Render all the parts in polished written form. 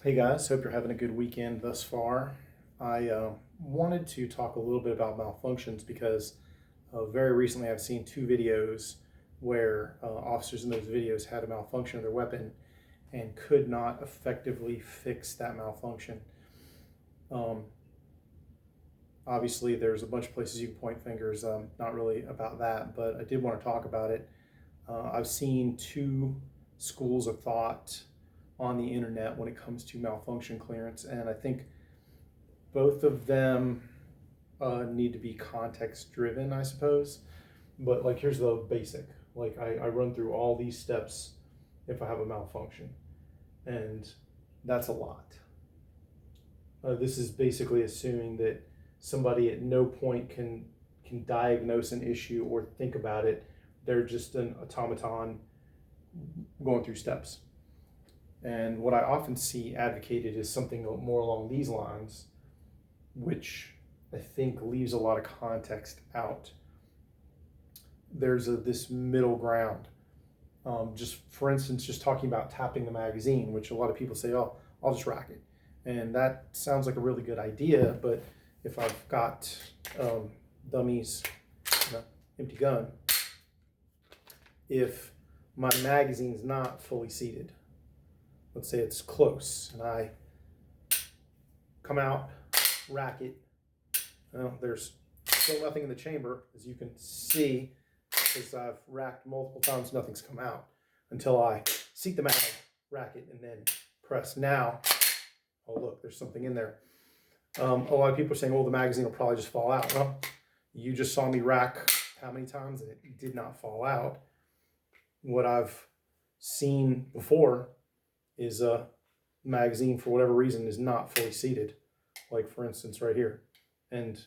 Hey guys, hope you're having a good weekend thus far. I wanted to talk a little bit about malfunctions because very recently I've seen two videos where officers in those videos had a malfunction of their weapon and could not effectively fix that malfunction. Um, Obviously, there's a bunch of places you can point fingers, not really about that, but I did want to talk about it. I've seen two schools of thought on the internet when it comes to malfunction clearance, and I think both of them need to be context driven, I suppose. But like, here's the basic. Like, I run through all these steps if I have a malfunction, and that's a lot. This is basically assuming that somebody at no point can diagnose an issue or think about it. They're just an automaton going through steps. And what I often see advocated is something more along these lines, which I think leaves a lot of context out. There's this middle ground. Just for instance, just talking about tapping the magazine, which a lot of people say, oh, I'll just rack it. And that sounds like a really good idea, but if I've got dummies, empty gun, if my magazine's not fully seated, let's say it's close, and I come out, rack it, there's still nothing in the chamber, as you can see, because I've racked multiple times, nothing's come out until I seat the mag, rack it, and then press now. Oh, look, there's something in there. A lot of people are saying, oh, the magazine will probably just fall out. Well, you just saw me rack how many times and it did not fall out. What I've seen before is a magazine, for whatever reason, is not fully seated. Like, for instance, right here. And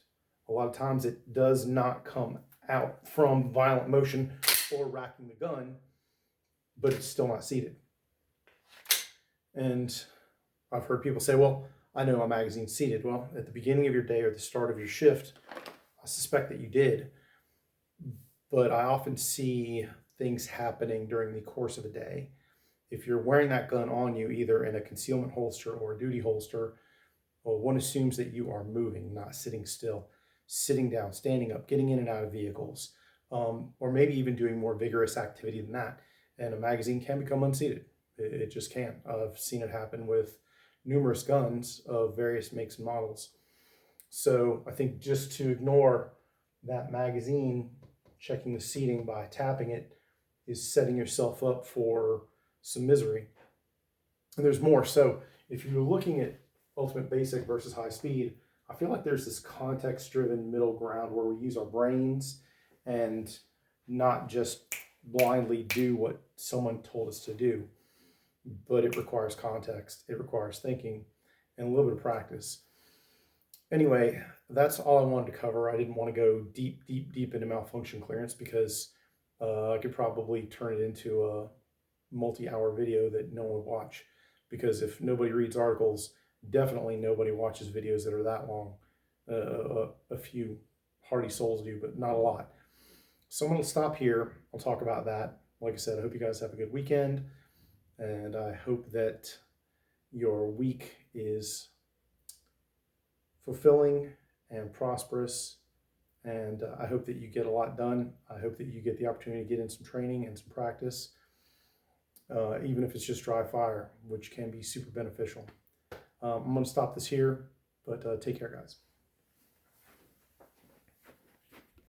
a lot of times it does not come out from violent motion or racking the gun, but it's still not seated. And I've heard people say, well, I know my magazine's seated. Well, at the beginning of your day or the start of your shift, I suspect that you did. But I often see things happening during the course of a day. If you're wearing that gun on you, either in a concealment holster or a duty holster, well, one assumes that you are moving, not sitting still, sitting down, standing up, getting in and out of vehicles, or maybe even doing more vigorous activity than that. And a magazine can become unseated. It just can. I've seen it happen with numerous guns of various makes and models. So I think just to ignore that magazine, checking the seating by tapping it, is setting yourself up for some misery. And there's more. So if you're looking at ultimate basic versus high speed, I feel like there's this context driven middle ground where we use our brains and not just blindly do what someone told us to do. But it requires context, it requires thinking, and a little bit of practice. Anyway, that's all I wanted to cover. I didn't want to go deep into malfunction clearance because I could probably turn it into a multi-hour video that no one would watch. Because if nobody reads articles, definitely nobody watches videos that are that long. A few hardy souls do, but not a lot. So I'm going to stop here. I'll talk about that. Like I said, I hope you guys have a good weekend. And I hope that your week is fulfilling and prosperous. And I hope that you get a lot done. I hope that you get the opportunity to get in some training and some practice, even if it's just dry fire, which can be super beneficial. I'm going to stop this here, but take care, guys.